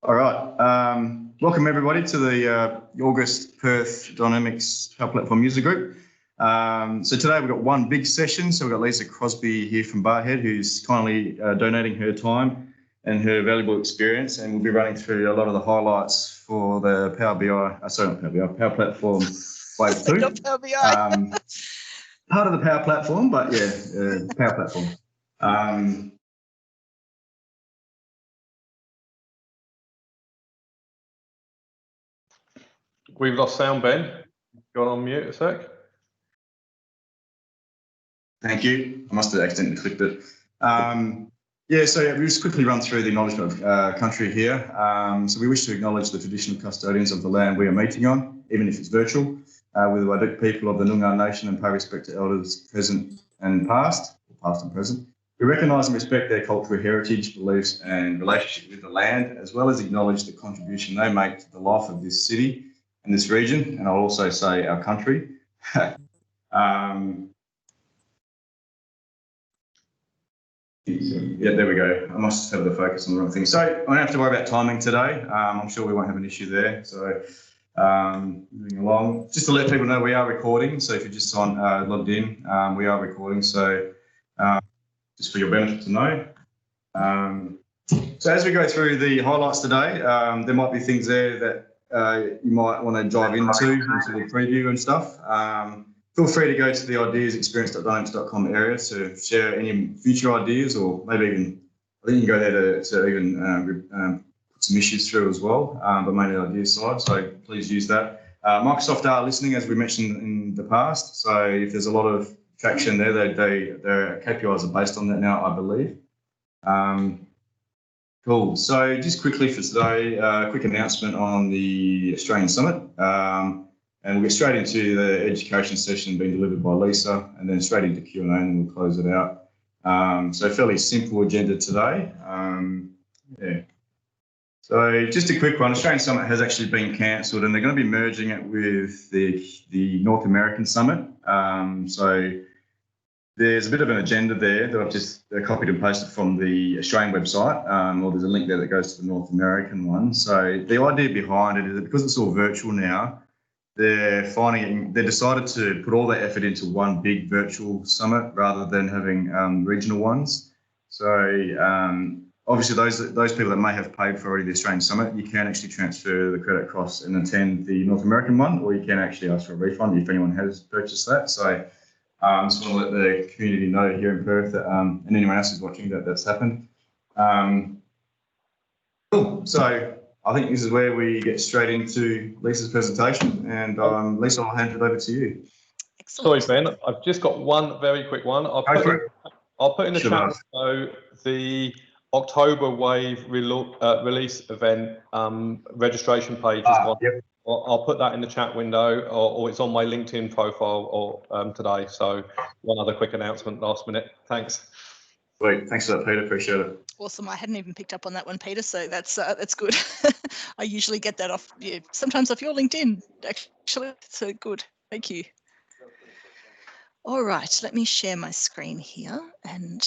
All right. Welcome everybody to the August Perth Dynamics Power Platform User Group. So today we've got one big session. So we've got Lisa Crosby here from Barhead, who's kindly donating her time and her valuable experience, and we'll be running through a lot of the highlights for the Power Platform Wave 2. Not Power BI. Part of the Power Platform, but yeah, Power Platform. We've lost sound, Ben. Go on mute a sec. Thank you. I must have accidentally clicked it. We'll just quickly run through the acknowledgement of country here. So we wish to acknowledge the traditional custodians of the land we are meeting on, even if it's virtual, with the Waduk people of the Noongar Nation, and pay respect to elders present and past and present. We recognise and respect their cultural heritage, beliefs and relationship with the land, as well as acknowledge the contribution they make to the life of this city and this region, and I'll also say our country. Yeah, there we go. I must have the focus on the wrong thing. So I don't have to worry about timing today. I'm sure we won't have an issue there. So moving along, just to let people know, we are recording. So if you're just logged in, we are recording. So just for your benefit to know. So as we go through the highlights today, there might be things there that you might want to dive into the preview and stuff. Feel free to go to the ideas.experience.dynamics.com area to share any future ideas, or maybe even, I think you can go there to even put some issues through as well, but mainly the ideas side, so please use that. Microsoft are listening, as we mentioned in the past, so if there's a lot of traction there, their KPIs are based on that now, I believe. Cool. So just quickly for today, a quick announcement on the Australian Summit. And we'll get straight into the education session being delivered by Lisa, and then straight into Q&A, and then we'll close it out. So fairly simple agenda today. So just a quick one. Australian Summit has actually been cancelled, and they're going to be merging it with the North American Summit. So there's a bit of an agenda there that I've just copied and pasted from the Australian website, or there's a link there that goes to the North American one. So the idea behind it is that because it's all virtual now, they decided to put all their effort into one big virtual summit rather than having regional ones. So obviously those people that may have paid for already the Australian Summit, you can actually transfer the credit across and attend the North American one, or you can actually ask for a refund if anyone has purchased that. So I just want to let the community know here in Perth that, and anyone else who's watching, that's happened. Cool. So I think this is where we get straight into Lisa's presentation, and Lisa, I'll hand it over to you. Excellent. Sorry, Ben, I've just got one very quick one. I'll put in the chat. So the October Wave release event registration page is gone. Yep. I'll put that in the chat window, or it's on my LinkedIn profile or today. So one other quick announcement last minute. Thanks. Great. Thanks for that, Peter. Appreciate it. Awesome. I hadn't even picked up on that one, Peter. So that's good. I usually get that off, sometimes off your LinkedIn, actually. So good. Thank you. All right. Let me share my screen here and.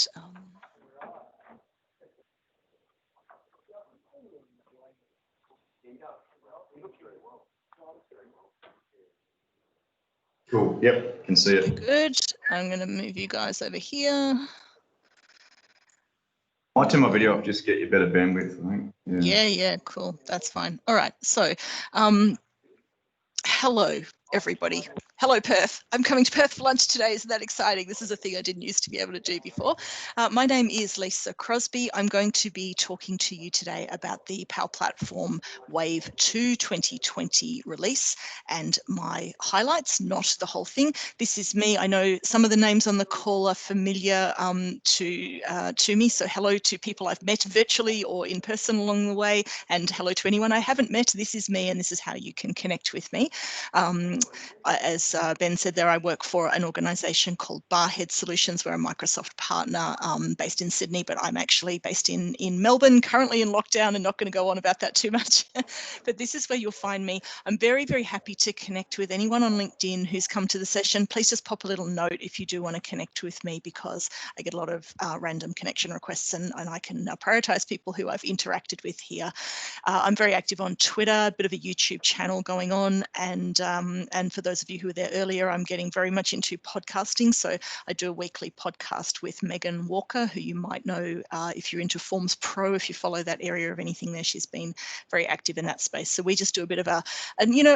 Cool. Yep. Can see it. Good. I'm going to move you guys over here. Might turn my video up just to get you better bandwidth, I think. Yeah, cool. That's fine. All right. So, hello, everybody. Hello, Perth. I'm coming to Perth for lunch today. Isn't that exciting? This is a thing I didn't used to be able to do before. My name is Lisa Crosby. I'm going to be talking to you today about the Power Platform Wave 2 2020 release and my highlights, not the whole thing. This is me. I know some of the names on the call are familiar to me. So hello to people I've met virtually or in person along the way, and hello to anyone I haven't met. This is me, and this is how you can connect with me. As as Ben said there, I work for an organisation called Barhead Solutions. We're a Microsoft partner based in Sydney, but I'm actually based in Melbourne, currently in lockdown, and not going to go on about that too much. But this is where you'll find me. I'm very, very happy to connect with anyone on LinkedIn who's come to the session. Please just pop a little note if you do want to connect with me, because I get a lot of random connection requests, and I can prioritise people who I've interacted with here. I'm very active on Twitter, a bit of a YouTube channel going on, and for those of you who were there earlier, I'm getting very much into podcasting. So I do a weekly podcast with Megan Walker, who you might know if you're into Forms Pro, if you follow that area of anything there. She's been very active in that space. So we just do a bit of a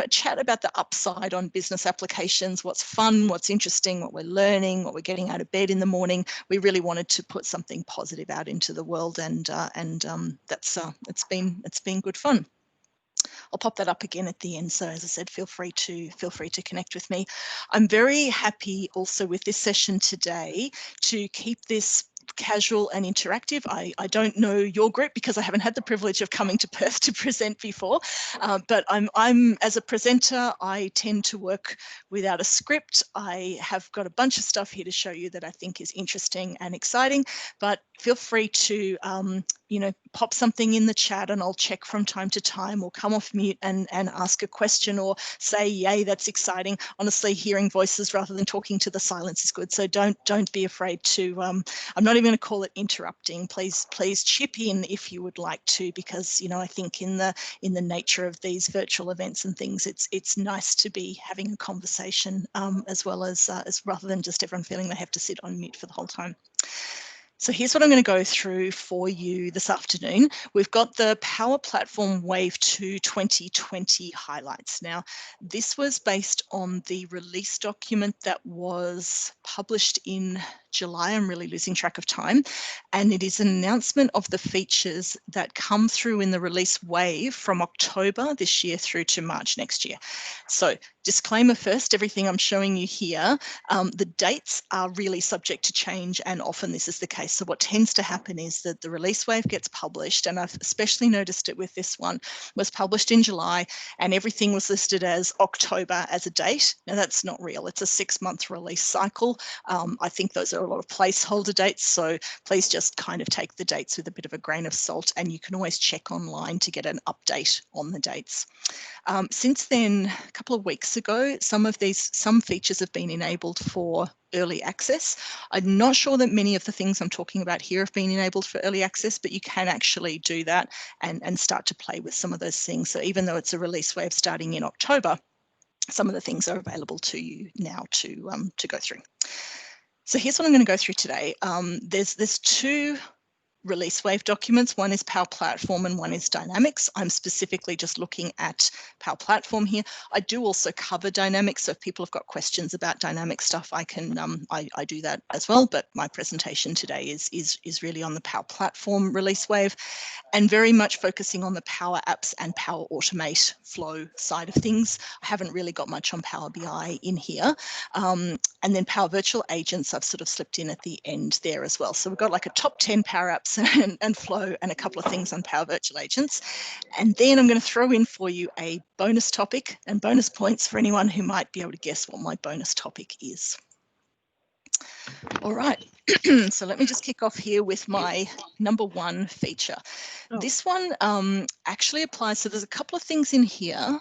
chat about the upside on business applications, what's fun, what's interesting, what we're learning, what we're getting out of bed in the morning. We really wanted to put something positive out into the world, and it's been good fun. I'll pop that up again at the end. So as I said, feel free to connect with me. I'm very happy also with this session today to keep this casual and interactive. I don't know your group because I haven't had the privilege of coming to Perth to present before, but I'm as a presenter, I tend to work without a script. I have got a bunch of stuff here to show you that I think is interesting and exciting, but feel free to pop something in the chat and I'll check from time to time, or come off mute and ask a question, or say, yay, that's exciting. Honestly, hearing voices rather than talking to the silence is good. So don't be afraid to, I'm not even going to call it interrupting. Please chip in if you would like to, because I think in the nature of these virtual events and things, it's nice to be having a conversation as well as rather than just everyone feeling they have to sit on mute for the whole time. So here's what I'm going to go through for you this afternoon. We've got the Power Platform Wave 2 2020 highlights. Now, this was based on the release document that was published in July. I'm really losing track of time. And it is an announcement of the features that come through in the release wave from October this year through to March next year. So disclaimer first, everything I'm showing you here, the dates are really subject to change, and often this is the case. So what tends to happen is that the release wave gets published, and I've especially noticed it with this one, was published in July and everything was listed as October as a date. Now that's not real. It's a 6-month release cycle. I think those are a lot of placeholder dates. So please just kind of take the dates with a bit of a grain of salt, and you can always check online to get an update on the dates. Since then, a couple of weeks ago, some features have been enabled for early access. I'm not sure that many of the things I'm talking about here have been enabled for early access, but you can actually do that and start to play with some of those things. So even though it's a release wave starting in October, some of the things are available to you now to go through. So here's what I'm going to go through today. There's two release wave documents. One is Power Platform and one is Dynamics. I'm specifically just looking at Power Platform here. I do also cover Dynamics, so if people have got questions about Dynamic stuff, I can I do that as well. But my presentation today is really on the Power Platform release wave, and very much focusing on the Power Apps and Power Automate flow side of things. I haven't really got much on Power BI in here. And then Power Virtual Agents, I've sort of slipped in at the end there as well. So we've got like a top 10 Power Apps and flow and a couple of things on Power Virtual Agents. And then I'm going to throw in for you a bonus topic and bonus points for anyone who might be able to guess what my bonus topic is. All right, so let me just kick off here with my number one feature. This one actually applies, so there's a couple of things in here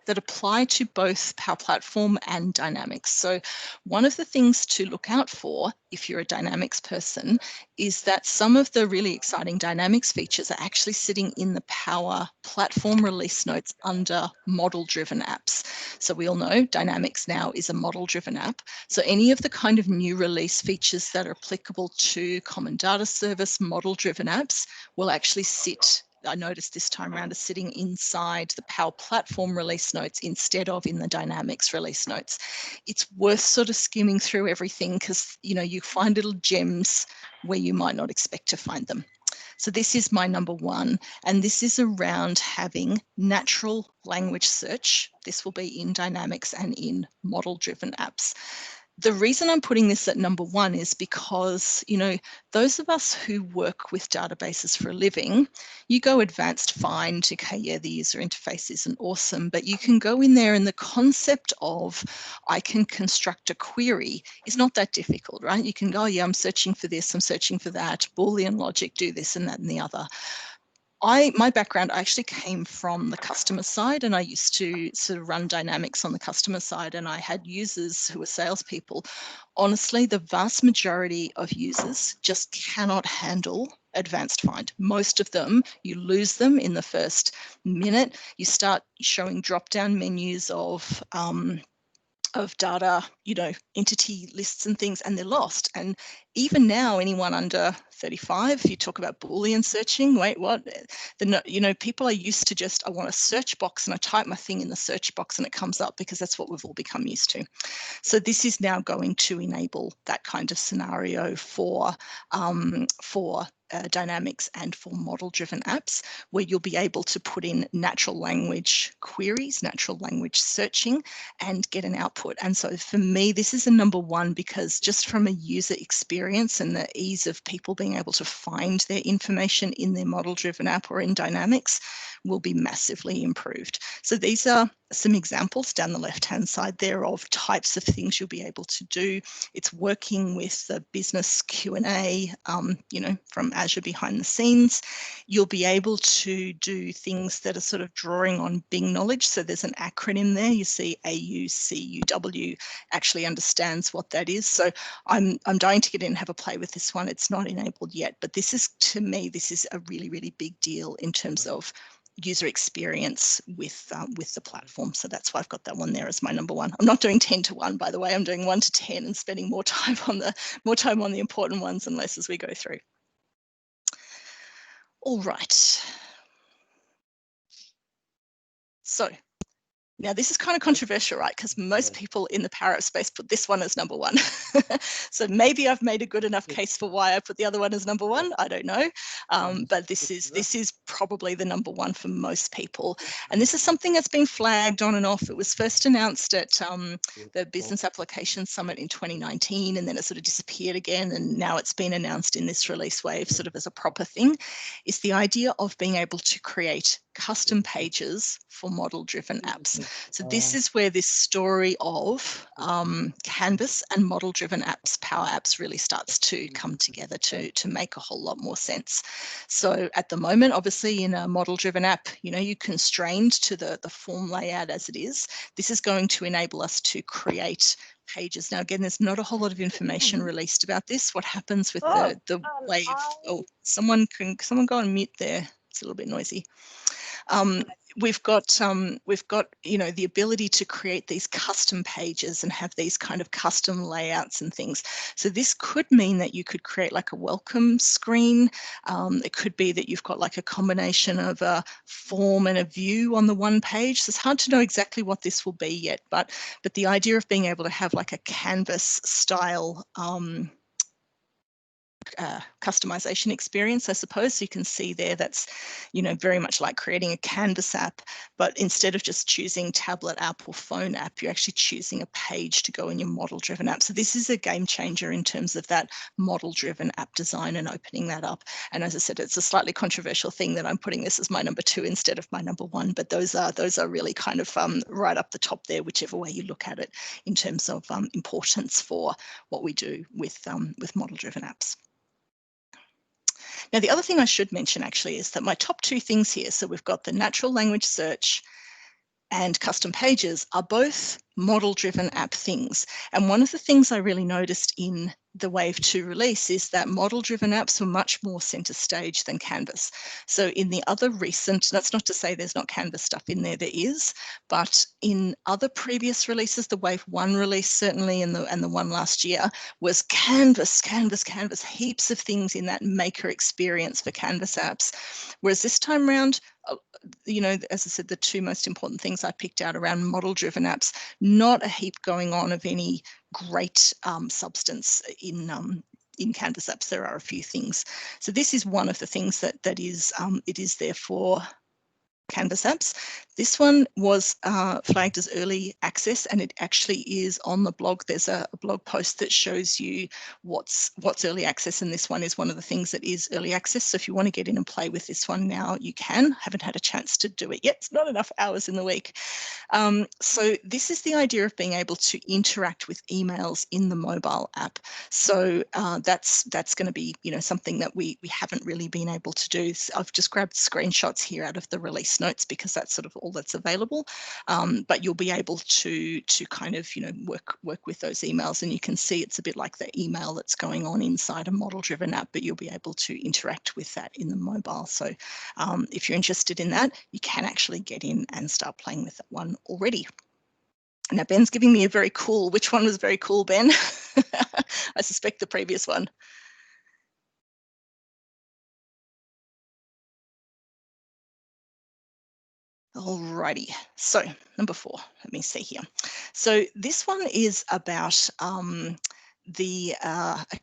that apply to both Power Platform and Dynamics. So one of the things to look out for if you're a Dynamics person is that some of the really exciting Dynamics features are actually sitting in the Power Platform release notes under model-driven apps. So we all know Dynamics now is a model-driven app. So any of the kind of new release features that are applicable to Common Data Service model-driven apps will actually sit, I noticed this time around, is sitting inside the Power Platform release notes instead of in the Dynamics release notes. It's worth sort of skimming through everything because you find little gems where you might not expect to find them. So this is my number one, and this is around having natural language search. This will be in Dynamics and in model-driven apps. The reason I'm putting this at number one is because, you know, those of us who work with databases for a living, you go advanced, fine, okay, yeah, the user interface isn't awesome, but you can go in there and the concept of I can construct a query is not that difficult, right? You can go, oh, yeah, I'm searching for this, I'm searching for that, Boolean logic, do this and that and the other. My background, I actually came from the customer side, and I used to sort of run dynamics on the customer side, and I had users who were salespeople. Honestly, the vast majority of users just cannot handle advanced find. Most of them, you lose them in the first minute. You start showing drop-down menus of data, you know, entity lists and things, and they're lost. And even now, anyone under 35, you talk about Boolean searching, wait, what? You know, people are used to just, I want a search box and I type my thing in the search box and it comes up because that's what we've all become used to. So this is now going to enable that kind of scenario for dynamics and for model-driven apps, where you'll be able to put in natural language queries, natural language searching, and get an output. And so for me, this is a number one, because just from a user experience and the ease of people being able to find their information in their model-driven app or in dynamics will be massively improved. So these are some examples down the left-hand side there of types of things you'll be able to do. It's working with the business Q&A, you know, from Azure behind the scenes. You'll be able to do things that are sort of drawing on Bing knowledge. So there's an acronym there. You see AUCUW actually understands what that is. So I'm dying to get in and have a play with this one. It's not enabled yet, but this is, to me, this is a really, really big deal in terms of user experience with the platform. So that's why I've got that one there as my number one. I'm not doing 10 to 1, by the way. I'm doing 1 to 10 and spending more time on the important ones and less as we go through. All right. So now this is kind of controversial, right? Because most people in the power app space put this one as number one. So maybe I've made a good enough case for why I put the other one as number one. I don't know, but this is probably the number one for most people. And this is something that's been flagged on and off. It was first announced at the Business Application Summit in 2019, and then it sort of disappeared again. And now it's been announced in this release wave, sort of as a proper thing. Is the idea of being able to create custom pages for model-driven apps. So this is where this story of Canvas and model-driven apps, Power Apps, really starts to come together to make a whole lot more sense. So at the moment, obviously in a model-driven app, you know, you're constrained to the form layout as it is. This is going to enable us to create pages. Now, again, there's not a whole lot of information released about this. What happens with the wave? Oh, someone go and mute there. It's a little bit noisy. We've got you know, the ability to create these custom pages and have these kind of custom layouts and things. So this could mean that you could create like a welcome screen. It could be that you've got like a combination of a form and a view on the one page. So it's hard to know exactly what this will be yet, but the idea of being able to have like a Canvas style customization experience, I suppose. So you can see there that's, you know, very much like creating a Canvas app, but instead of just choosing tablet app or phone app, you're actually choosing a page to go in your model-driven app. So this is a game changer in terms of that model-driven app design and opening that up. And as I said, it's a slightly controversial thing that I'm putting this as my number 2 instead of my number 1, but those are really kind of right up the top there, whichever way you look at it, in terms of importance for what we do with model-driven apps. Now, the other thing I should mention actually is that my top 2 things here, so we've got the natural language search and custom pages, are both model-driven app things. And one of the things I really noticed in the Wave 2 release is that model-driven apps were much more center stage than Canvas. So in the other recent, that's not to say there's not Canvas stuff in there, there is, but in other previous releases, the Wave 1 release certainly and the one last year was Canvas, heaps of things in that maker experience for Canvas apps. Whereas this time around, you know, as I said, the 2 most important things I picked out around model-driven apps, not a heap going on of any great substance in Canvas apps. There are a few things. So this is one of the things that is it is therefore Canvas apps. This one was flagged as early access, and it actually is on the blog. There's a blog post that shows you what's early access, and this one is one of the things that is early access. So if you want to get in and play with this one now, you can. Haven't had a chance to do it yet. It's not enough hours in the week. So this is the idea of being able to interact with emails in the mobile app. So that's going to be, you know, something that we haven't really been able to do. So I've just grabbed screenshots here out of the release notes because that's sort of all that's available. But you'll be able to kind of, you know, work with those emails, and you can see it's a bit like the email that's going on inside a model-driven app, but you'll be able to interact with that in the mobile. So if you're interested in that, you can actually get in and start playing with that one already. Now Ben's giving me a very cool. Which one was very cool, Ben? I suspect the previous one. Alrighty, so number 4, let me see here. So this one is about a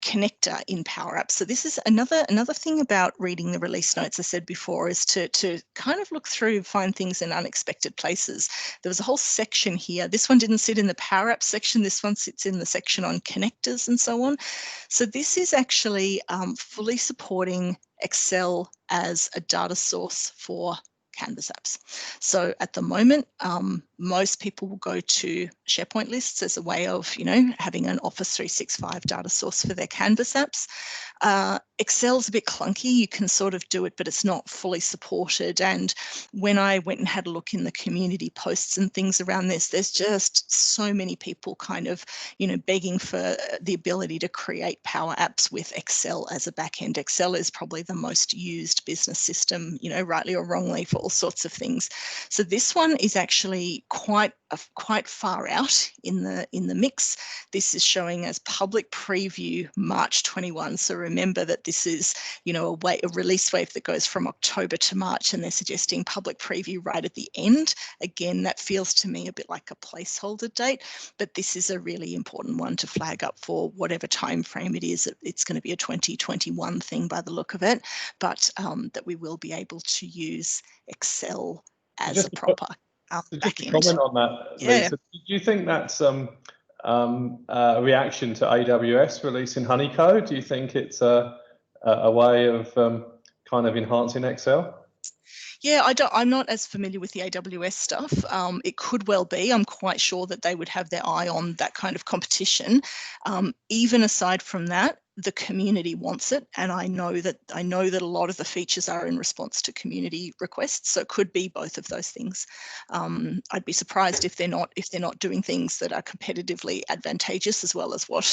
connector in Power Apps. So this is another thing about reading the release notes. I said before is to kind of look through, find things in unexpected places. There was a whole section here. This one didn't sit in the Power Apps section. This one sits in the section on connectors and so on. So this is actually fully supporting Excel as a data source for Canvas apps. So at the moment, most people will go to SharePoint lists as a way of, you know, having an Office 365 data source for their Canvas apps. Excel's a bit clunky. You can sort of do it, but it's not fully supported. And when I went and had a look in the community posts and things around this, there's just so many people kind of, you know, begging for the ability to create Power Apps with Excel as a backend. Excel is probably the most used business system, you know, rightly or wrongly, for all sorts of things. So this one is actually quite far out in the mix. This is showing as public preview March 21. So remember that this is, you know, a release wave that goes from October to March, and they're suggesting public preview right at the end. Again, that feels to me a bit like a placeholder date, but this is a really important one to flag up for whatever time frame it is. It's going to be a 2021 thing by the look of it, but that we will be able to use Excel as just a proper just to comment on that, Lisa, do you think that's a reaction to AWS releasing Honeycode? Do you think it's a way of kind of enhancing Excel? Yeah, I'm not as familiar with the AWS stuff. It could well be. I'm quite sure that they would have their eye on that kind of competition. Even aside from that, the community wants it, and I know that a lot of the features are in response to community requests. So it could be both of those things. I'd be surprised if they're not doing things that are competitively advantageous as well as what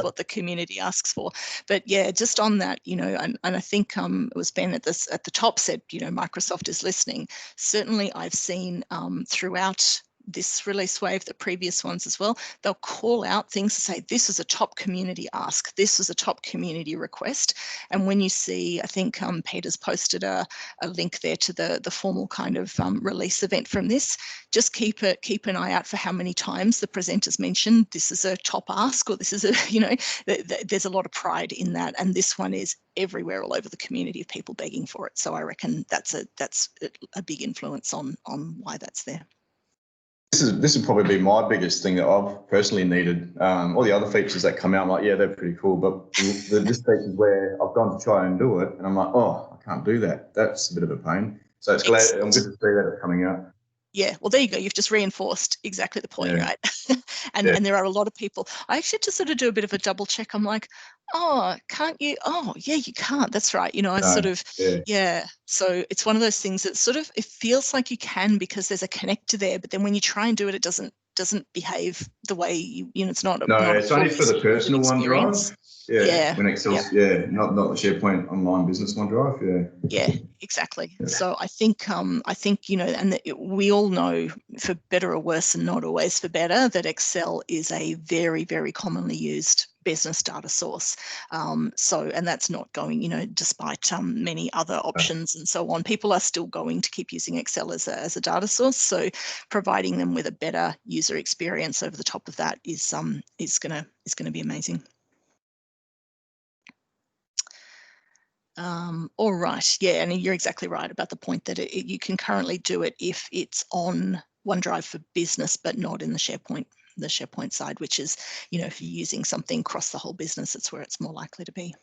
what the community asks for. But yeah, just on that, you know, and I think it was Ben at the top said, you know, Microsoft is listening. Certainly, I've seen throughout this release wave, the previous ones as well, they'll call out things to say, this is a top community ask, this is a top community request. And when you see, I think Peter's posted a link there to the formal kind of release event from this, just keep an eye out for how many times the presenters mentioned this is a top ask, or this is a, you know, there's a lot of pride in that. And this one is everywhere all over the community of people begging for it. So I reckon that's a big influence on why that's there. This would probably be my biggest thing that I've personally needed. All the other features that come out, I'm like, yeah, they're pretty cool. But this feature is where I've gone to try and do it, and I'm like, oh, I can't do that. That's a bit of a pain. So I'm good to see that it's coming out. Yeah, well, there you go. You've just reinforced exactly the point, Yeah. right? And there are a lot of people. I actually had to sort of do a bit of a double check. I'm like, oh, can't you? Oh, yeah, you can't. That's right. You know, yeah. So it's one of those things that sort of, it feels like you can because there's a connector there, but then when you try and do it, it doesn't behave the way you know. It's not. It's only for the personal OneDrive. Yeah. When Excel's not the SharePoint Online Business OneDrive. Yeah, exactly. Yeah. So I think you know, and we all know, for better or worse, and not always for better, that Excel is a very, very commonly used business data source. And that's not going, you know, despite many other options and so on, people are still going to keep using Excel as a data source. So providing them with a better user experience over the top of that is gonna be amazing. All right, yeah, and you're exactly right about the point that you can currently do it if it's on OneDrive for Business, but not in the SharePoint side, which is, if you're using something across the whole business, it's where it's more likely to be.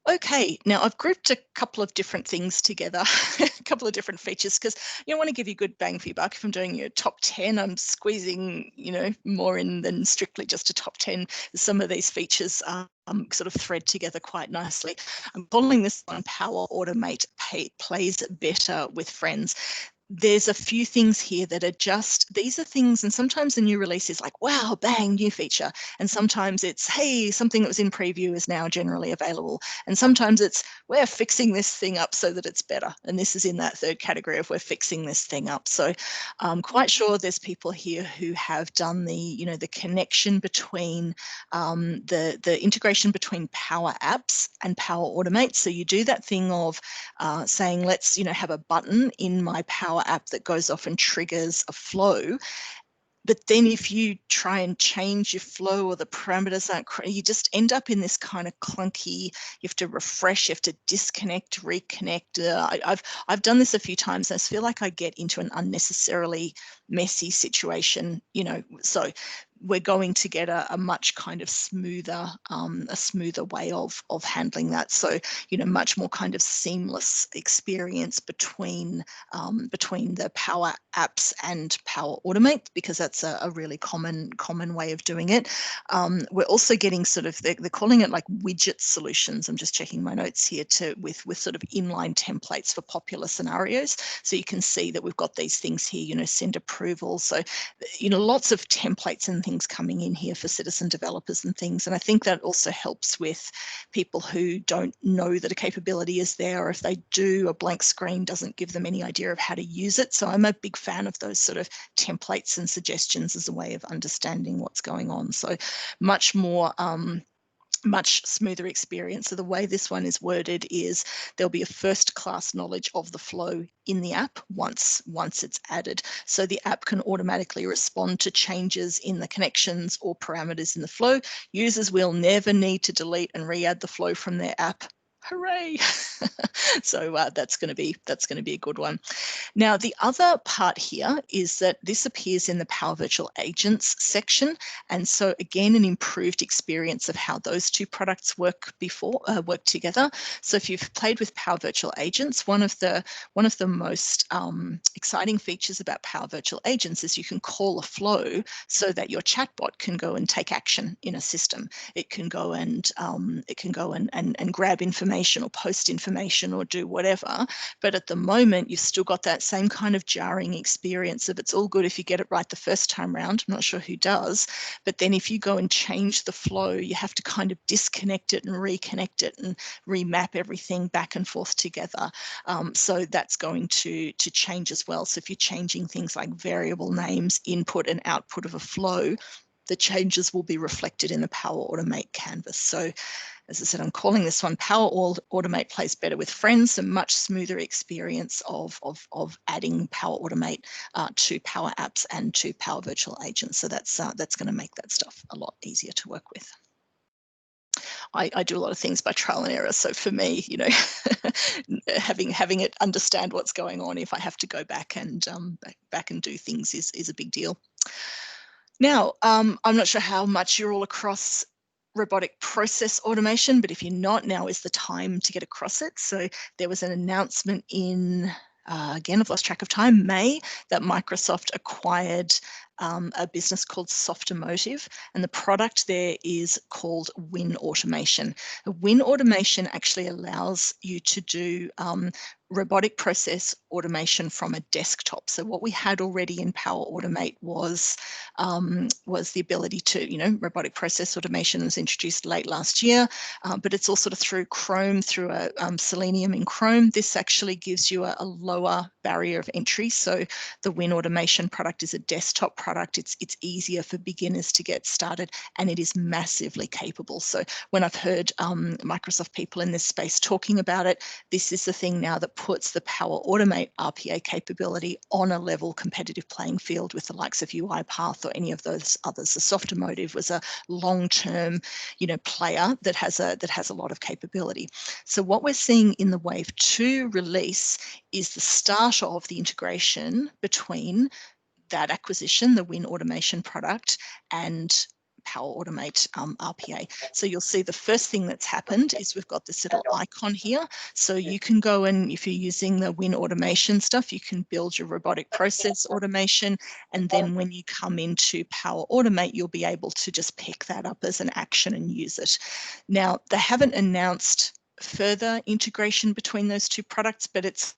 Okay, now I've grouped a couple of different things together, a couple of different features, because I want to give you good bang for your buck. If I'm doing your top 10, I'm squeezing, more in than strictly just a top 10. Some of these features sort of thread together quite nicely. I'm calling this one Power Automate Plays Better with Friends. There's a few things here that are these are things, and sometimes the new release is like, wow, bang, new feature. And sometimes it's, hey, something that was in preview is now generally available. And sometimes it's, we're fixing this thing up so that it's better. And this is in that third category of we're fixing this thing up. So I'm quite sure there's people here who have done the connection between the integration between Power Apps and Power Automate. So you do that thing of saying, let's, have a button in my Power App that goes off and triggers a flow. But then if you try and change your flow or the parameters aren't, you just end up in this kind of clunky, you have to refresh, you have to disconnect, reconnect. I've done this a few times. And I feel like I get into an unnecessarily messy situation, so we're going to get a much kind of smoother way of handling that. So, much more kind of seamless experience between the Power Apps and Power Automate, because that's a really common way of doing it. We're also getting sort of, they're calling it like widget solutions. I'm just checking my notes here with sort of inline templates for popular scenarios. So you can see that we've got these things here, send approval. So, lots of templates and things coming in here for citizen developers and things. And I think that also helps with people who don't know that a capability is there, or if they do, a blank screen doesn't give them any idea of how to use it. So I'm a big fan of those sort of templates and suggestions as a way of understanding what's going on. So much more much smoother experience. So the way this one is worded is there'll be a first class knowledge of the flow in the app once it's added. So the app can automatically respond to changes in the connections or parameters in the flow. Users will never need to delete and re-add the flow from their app. Hooray! So that's going to be a good one. Now, the other part here is that this appears in the Power Virtual Agents section. And so again, an improved experience of how those two products work together. So if you've played with Power Virtual Agents, one of the most exciting features about Power Virtual Agents is you can call a flow so that your chatbot can go and take action in a system. It can go and grab information or post information or do whatever. But at the moment, you've still got that same kind of jarring experience of it's all good if you get it right the first time round. I'm not sure who does. But then if you go and change the flow, you have to kind of disconnect it and reconnect it and remap everything back and forth together. So that's going to change as well. So if you're changing things like variable names, input and output of a flow, the changes will be reflected in the Power Automate canvas. So as I said, I'm calling this one Power Automate Plays Better with Friends, a much smoother experience of adding Power Automate to Power Apps and to Power Virtual Agents. So that's going to make that stuff a lot easier to work with. I do a lot of things by trial and error. So for me, having it understand what's going on if I have to go back and do things is a big deal. Now, I'm not sure how much you're all across robotic process automation, but if you're not, now is the time to get across it. So there was an announcement in, again, I've lost track of time, May, that Microsoft acquired a business called Softomotive, and the product there is called Win Automation. Win Automation actually allows you to do robotic process automation from a desktop. So what we had already in Power Automate was the ability to, robotic process automation was introduced late last year, but it's all sort of through Chrome, through a Selenium in Chrome. This actually gives you a lower barrier of entry. So the Win Automation product is a desktop product product. It's easier for beginners to get started, and it is massively capable. So when I've heard Microsoft people in this space talking about it, this is the thing now that puts the Power Automate RPA capability on a level competitive playing field with the likes of UiPath or any of those others. The Softomotive was a long-term, player that has a lot of capability. So what we're seeing in the Wave 2 release is the start of the integration between that acquisition, the Win Automation product, and Power Automate RPA. So you'll see the first thing that's happened is we've got this little icon here. So you can go and, if you're using the Win Automation stuff, you can build your robotic process automation. And then when you come into Power Automate, you'll be able to just pick that up as an action and use it. Now, they haven't announced further integration between those two products, but it's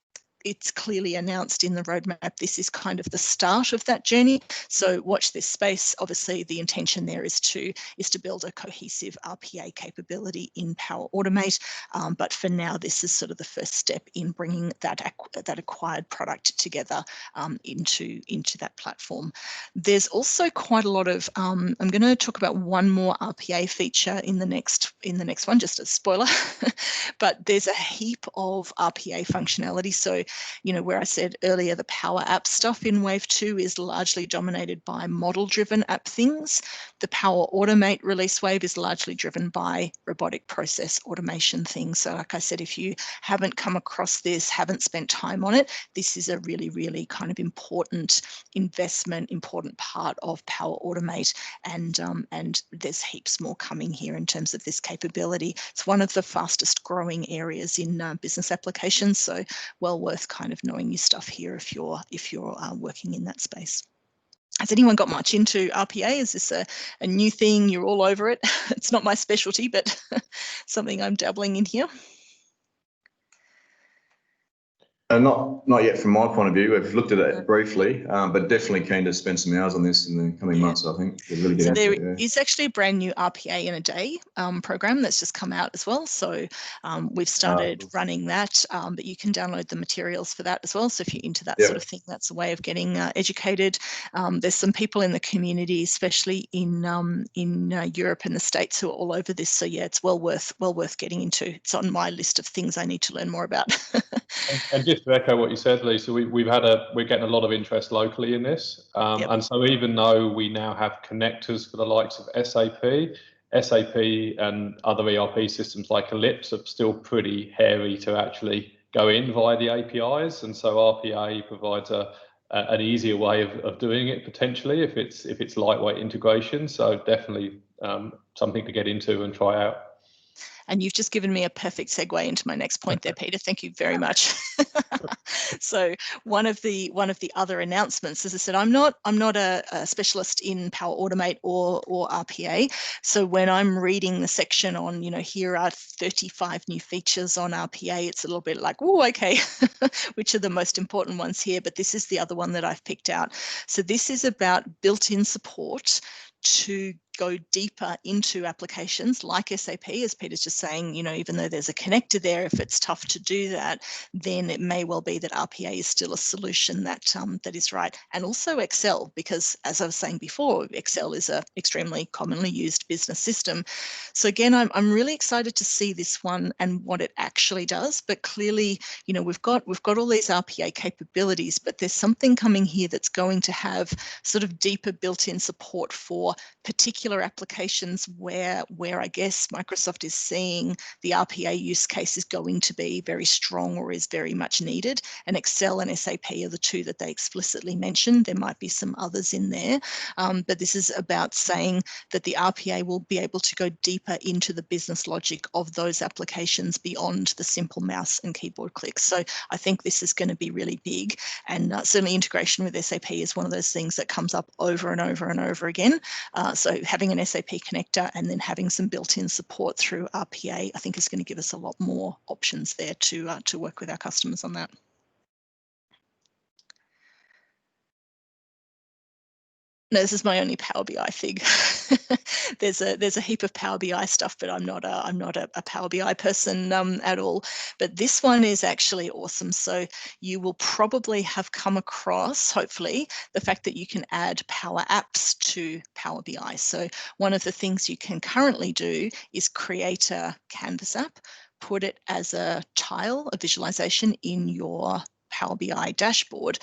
clearly announced in the roadmap. This is kind of the start of that journey. So watch this space. Obviously, the intention there is to build a cohesive RPA capability in Power Automate. But for now, this is sort of the first step in bringing that acquired product together into that platform. There's also quite a lot of. I'm going to talk about one more RPA feature in the next one, just a spoiler. But there's a heap of RPA functionality. So, where I said earlier, the Power App stuff in Wave 2 is largely dominated by model-driven app things. The Power Automate release wave is largely driven by robotic process automation things. So like I said, if you haven't come across this, haven't spent time on it, this is a really, really kind of important investment, important part of Power Automate. And there's heaps more coming here in terms of this capability. It's one of the fastest growing areas in business applications. So well worth kind of knowing your stuff here if you're working in that space. Has anyone got much into RPA? Is this a new thing? You're all over it? It's not my specialty, but something I'm dabbling in here. Not yet from my point of view. We've looked at it briefly, but definitely keen to spend some hours on this in the coming months, I think. To really get so there into it, is actually a brand new RPA in a day program that's just come out as well. So we've started running that, but you can download the materials for that as well. So if you're into that sort of thing, that's a way of getting educated. There's some people in the community, especially in Europe and the States, who are all over this. So yeah, it's well worth getting into. It's on my list of things I need to learn more about. And just to echo what you said, Lisa, we're getting a lot of interest locally in this, and so even though we now have connectors for the likes of SAP and other ERP systems like Ellipse are still pretty hairy to actually go in via the APIs, and so RPA provides an easier way of doing it potentially if it's lightweight integration. So definitely something to get into and try out. And you've just given me a perfect segue into my next point there, Peter. Thank you very much. So one of the other announcements, as I said, I'm not a specialist in Power Automate or RPA. So when I'm reading the section on, here are 35 new features on RPA, it's a little bit like, oh, okay, which are the most important ones here? But this is the other one that I've picked out. So this is about built-in support to go deeper into applications like SAP, as Peter's just saying, even though there's a connector there, if it's tough to do that, then it may well be that RPA is still a solution that is right. And also Excel, because as I was saying before, Excel is a extremely commonly used business system. So again, I'm really excited to see this one and what it actually does. But clearly, we've got all these RPA capabilities, but there's something coming here that's going to have sort of deeper built-in support for particular applications where I guess Microsoft is seeing the RPA use case is going to be very strong or is very much needed. And Excel and SAP are the two that they explicitly mentioned. There might be some others in there, but this is about saying that the RPA will be able to go deeper into the business logic of those applications beyond the simple mouse and keyboard clicks. So I think this is going to be really big, and certainly integration with SAP is one of those things that comes up over and over and over again. So having an SAP connector and then having some built-in support through RPA, I think is going to give us a lot more options there to work with our customers on that. No, this is my only Power BI thing. there's a heap of Power BI stuff, but I'm not a Power BI person at all. But this one is actually awesome. So you will probably have come across, hopefully, the fact that you can add Power Apps to Power BI. So one of the things you can currently do is create a Canvas app, put it as a tile, a visualization in your Power BI dashboard,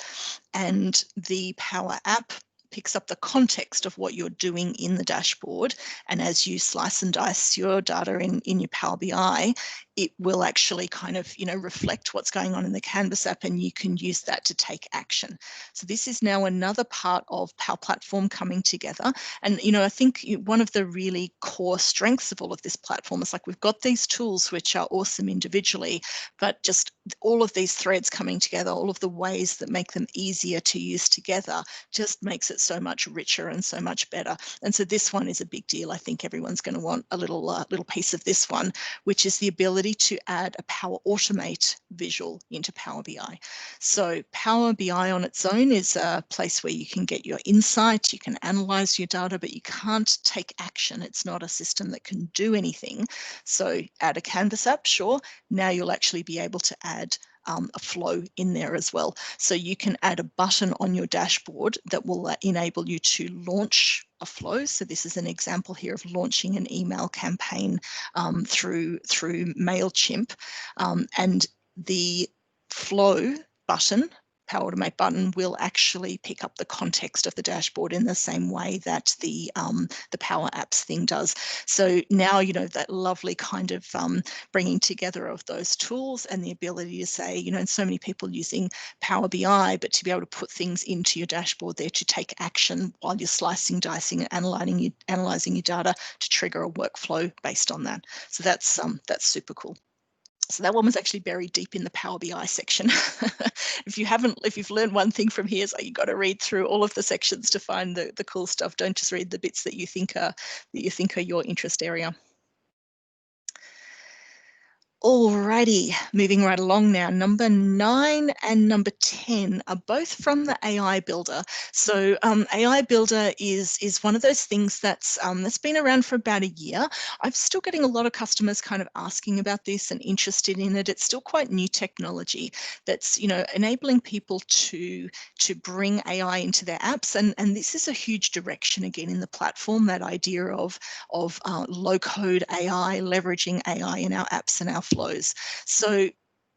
and the Power App picks up the context of what you're doing in the dashboard. And as you slice and dice your data in your Power BI, it will actually kind of, reflect what's going on in the Canvas app, and you can use that to take action. So this is now another part of Power Platform coming together. And, I think one of the really core strengths of all of this platform is, like, we've got these tools which are awesome individually, but just all of these threads coming together, all of the ways that make them easier to use together, just makes it so much richer and so much better. And so this one is a big deal. I think everyone's going to want a little piece of this one, which is the ability to add a Power Automate visual into Power BI. So Power BI on its own is a place where you can get your insight, you can analyze your data, but you can't take action. It's not a system that can do anything. So add a Canvas app, sure. Now you'll actually be able to add a flow in there as well. So you can add a button on your dashboard that will enable you to launch a flow. So this is an example here of launching an email campaign through MailChimp, and the flow button, Power Automate button, will actually pick up the context of the dashboard in the same way that the Power Apps thing does. So now, that lovely kind of bringing together of those tools and the ability to say, and so many people using Power BI, but to be able to put things into your dashboard there to take action while you're slicing, dicing, and analyzing your data to trigger a workflow based on that. So that's super cool. So that one was actually buried deep in the Power BI section. If you've learned one thing from here, is like, you've got to read through all of the sections to find the cool stuff. Don't just read the bits that you think are your interest area. Alrighty, moving right along now. Number 9 and number 10 are both from the AI Builder. So AI Builder is one of those things that's been around for about a year. I'm still getting a lot of customers kind of asking about this and interested in it. It's still quite new technology that's enabling people to bring AI into their apps, and this is a huge direction again in the platform. That idea of low code AI, leveraging AI in our apps and our flows. So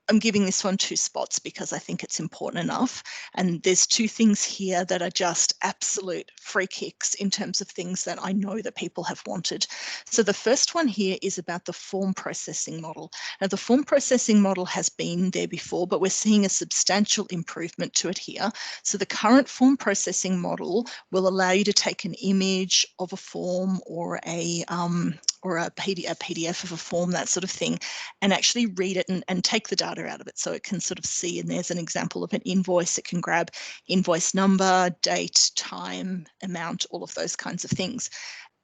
I'm giving this one 2 spots because I think it's important enough. And there's 2 things here that are just absolute free kicks in terms of things that I know that people have wanted. So the first one here is about the form processing model. Now, the form processing model has been there before, but we're seeing a substantial improvement to it here. So the current form processing model will allow you to take an image of a form or a PDF of a form, that sort of thing, and actually read it and take the data out of it. So it can sort of see, and there's an example of an invoice. It can grab invoice number, date, time, amount, all of those kinds of things.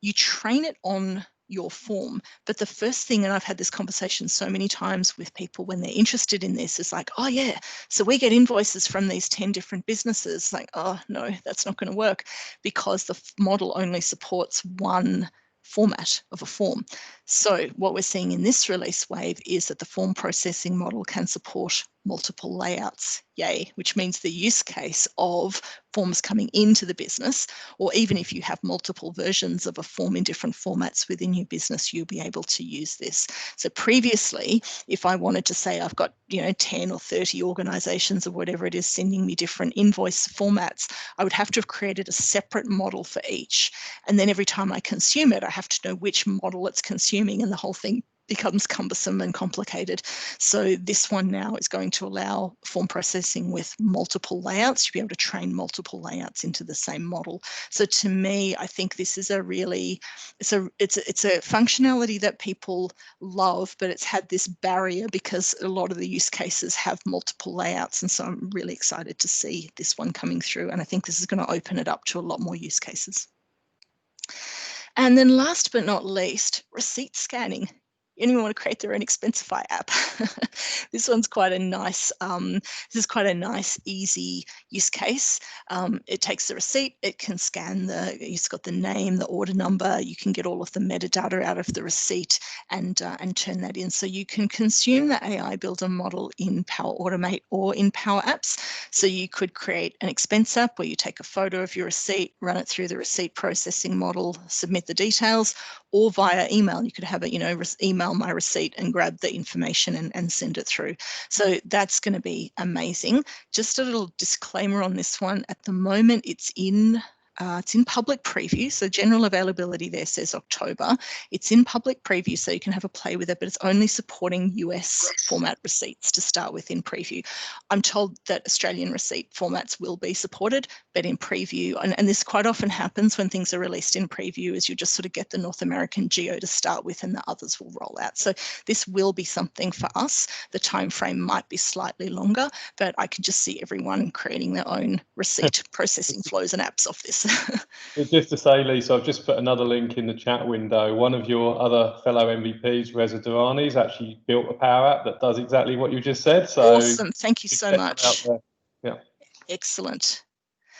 You train it on your form, but the first thing, and I've had this conversation so many times with people when they're interested in this, is like, oh yeah, so we get invoices from these 10 different businesses. Like, oh no, that's not going to work, because the model only supports one format of a form. So what we're seeing in this release wave is that the form processing model can support multiple layouts, yay, which means the use case of forms coming into the business, or even if you have multiple versions of a form in different formats within your business, you'll be able to use this. So previously, if I wanted to say I've got 10 or 30 organizations or whatever it is sending me different invoice formats, I would have to have created a separate model for each. And then every time I consume it, I have to know which model it's consuming, and the whole thing becomes cumbersome and complicated. So this one now is going to allow form processing with multiple layouts. You'll be able to train multiple layouts into the same model. So to me, I think this is a really, it's a functionality that people love, but it's had this barrier because a lot of the use cases have multiple layouts. And so I'm really excited to see this one coming through. And I think this is going to open it up to a lot more use cases. And then last but not least, receipt scanning. Anyone want to create their own Expensify app? this one's quite a nice, this is quite a nice, easy use case. It takes the receipt, it can scan it's got the name, the order number, you can get all of the metadata out of the receipt and turn that in. So you can consume the AI Builder model in Power Automate or in Power Apps. So you could create an expense app where you take a photo of your receipt, run it through the receipt processing model, submit the details, or via email. You could have it, email my receipt and grab the information and send it through. So that's going to be amazing. Just a little disclaimer on this one. At the moment, it's in public preview, so general availability there says October. It's in public preview, so you can have a play with it, but it's only supporting US format receipts to start with in preview. I'm told that Australian receipt formats will be supported, but in preview, and this quite often happens when things are released in preview, is you just sort of get the North American geo to start with and the others will roll out. So this will be something for us. The time frame might be slightly longer, but I can just see everyone creating their own receipt processing flows and apps off this. Just to say, Lisa, I've just put another link in the chat window. One of your other fellow MVPs, Reza Durrani's actually built a Power App that does exactly what you just said. So awesome! Thank you so much. Yeah, excellent.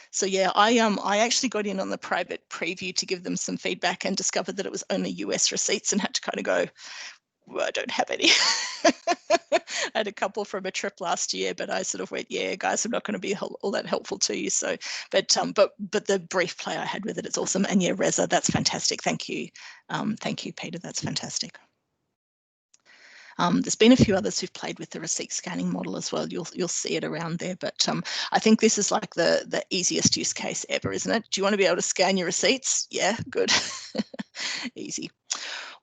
So yeah, I actually got in on the private preview to give them some feedback and discovered that it was only US receipts and had to kind of go, well, I don't have any. I had a couple from a trip last year, but I sort of went, yeah, guys, I'm not going to be all that helpful to you. So, but the brief play I had with it, it's awesome. And yeah, Reza, that's fantastic. Thank you, Peter. That's fantastic. There's been a few others who've played with the receipt scanning model as well. You'll see it around there, but I think this is like the easiest use case ever, isn't it? Do you want to be able to scan your receipts? Yeah, good. Easy.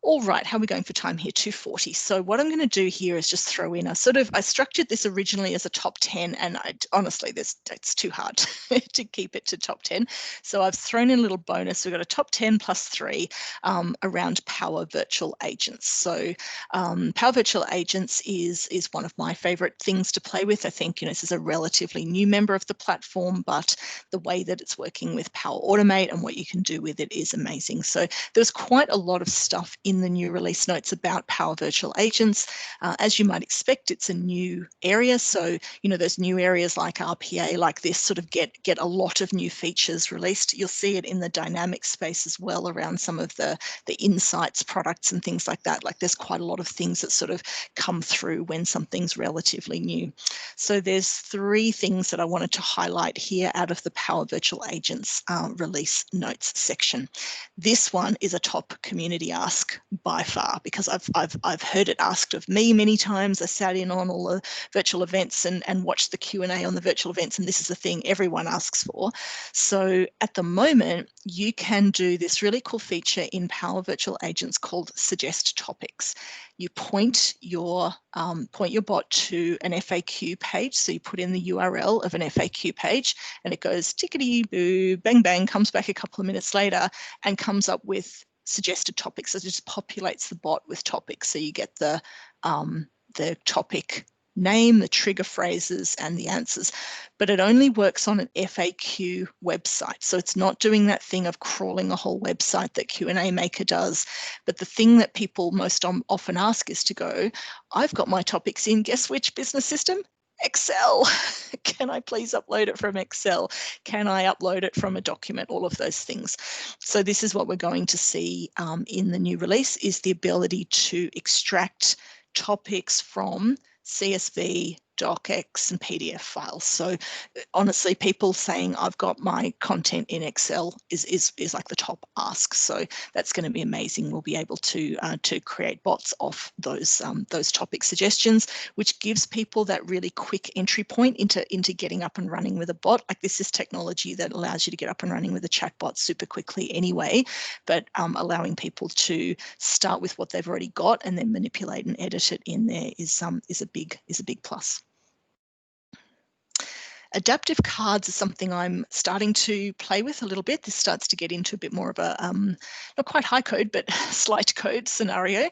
All right, how are we going for time here? 2:40. So what I'm going to do here is just throw in I structured this originally as a top 10, and honestly, it's too hard to keep it to top 10. So I've thrown in a little bonus. We've got a top 10 plus 3 around Power Virtual Agents. So Power Virtual Agents is one of my favorite things to play with. I think, this is a relatively new member of the platform, but the way that it's working with Power Automate and what you can do with it is amazing. So there's quite a lot of stuff in the new release notes about Power Virtual Agents. As you might expect, it's a new area. So, those new areas like RPA, like this, sort of get a lot of new features released. You'll see it in the dynamic space as well around some of the insights products and things like that. Like there's quite a lot of things that sort of come through when something's relatively new. So there's 3 things that I wanted to highlight here out of the Power Virtual Agents release notes section. This one is a top community ask by far, because I've heard it asked of me many times. I sat in on all the virtual events and watched the Q&A on the virtual events, and this is the thing everyone asks for. So at the moment, you can do this really cool feature in Power Virtual Agents called Suggest Topics. You point your bot to an FAQ page. So you put in the URL of an FAQ page, and it goes tickety boo, bang bang, comes back a couple of minutes later and comes up with suggested topics. So it just populates the bot with topics. So you get the topic name, the trigger phrases, and the answers. But it only works on an FAQ website. So it's not doing that thing of crawling a whole website that Q&A Maker does. But the thing that people most often ask is to go, I've got my topics in, guess which business system? Excel. Can I please upload it from Excel? Can I upload it from a document? All of those things. So this is what we're going to see in the new release, is the ability to extract topics from CSV, docx, and PDF files. So honestly, people saying I've got my content in Excel is like the top ask. So that's going to be amazing. We'll be able to create bots off those topic suggestions, which gives people that really quick entry point into getting up and running with a bot. Like this is technology that allows you to get up and running with a chatbot super quickly anyway, but allowing people to start with what they've already got and then manipulate and edit it in there is a big plus. Adaptive cards is something I'm starting to play with a little bit. This starts to get into a bit more of a, not quite high code, but slight code scenario.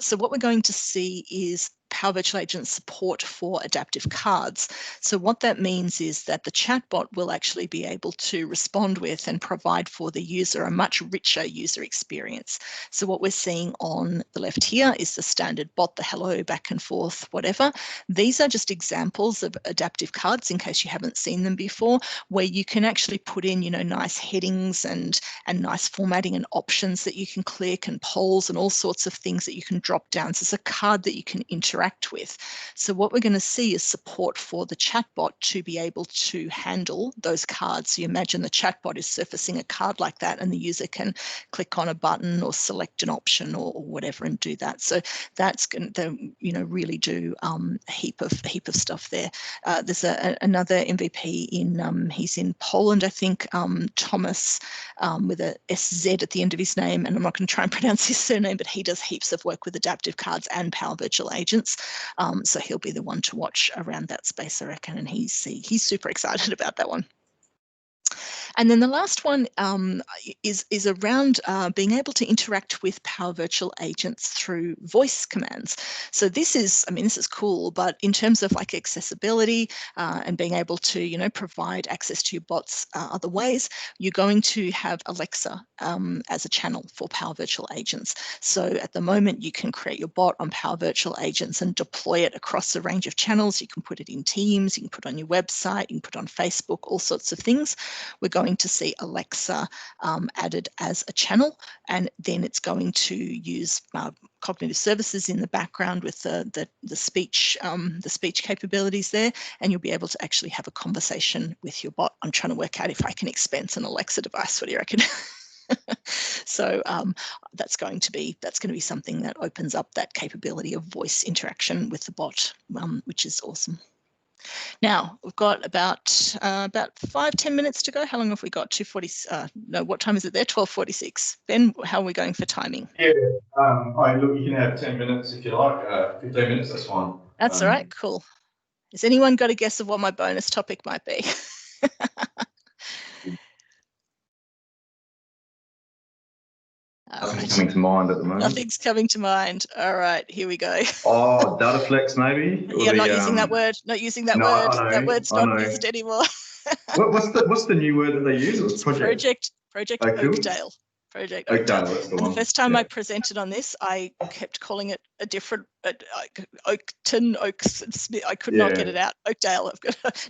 So what we're going to see is Power Virtual Agent support for adaptive cards. So what that means is that the chatbot will actually be able to respond with and provide for the user a much richer user experience. So what we're seeing on the left here is the standard bot, the hello, back and forth, whatever. These are just examples of adaptive cards, in case you haven't seen them before, where you can actually put in, nice headings and nice formatting and options that you can click, and polls and all sorts of things that you can drop down. So it's a card that you can interact with. So what we're going to see is support for the chatbot to be able to handle those cards. So you imagine the chatbot is surfacing a card like that, and the user can click on a button or select an option or whatever and do that. So that's going to, really do a heap of stuff there. There's another MVP in he's in Poland, I think, Thomas, with a SZ at the end of his name, and I'm not going to try and pronounce his surname, but he does heaps of work with adaptive cards and Power Virtual Agents. So he'll be the one to watch around that space, I reckon, and he's super excited about that one. And then the last one is around being able to interact with Power Virtual Agents through voice commands. So this is cool, but in terms of like accessibility and being able to, provide access to your bots other ways, you're going to have Alexa as a channel for Power Virtual Agents. So at the moment, you can create your bot on Power Virtual Agents and deploy it across a range of channels. You can put it in Teams, you can put it on your website, you can put it on Facebook, all sorts of things. We're going to see Alexa added as a channel, and then it's going to use cognitive services in the background with the speech capabilities there, and you'll be able to actually have a conversation with your bot. I'm trying to work out if I can expense an Alexa device. What do you reckon? So that's going to be something that opens up that capability of voice interaction with the bot, which is awesome. Now we've got about 5-10 minutes to go. How long have we got? 2:40. No, what time is it there? 12:46. Ben, how are we going for timing? Yeah, look, you can have 10 minutes if you like. 15 minutes, that's fine. That's all right. Cool. Has anyone got a guess of what my bonus topic might be? Nothing's coming to mind at the moment. Nothing's coming to mind. All right, here we go. Oh, Dataflex maybe? Yeah, not using that word. Not using that word. That word's not used anymore. What's the new word that they use? It was Project Oakdale. Project Oakdale. That's the and one. The first time I presented on this, I kept calling it a different Oakton, Oaks. I could not get it out. Oakdale.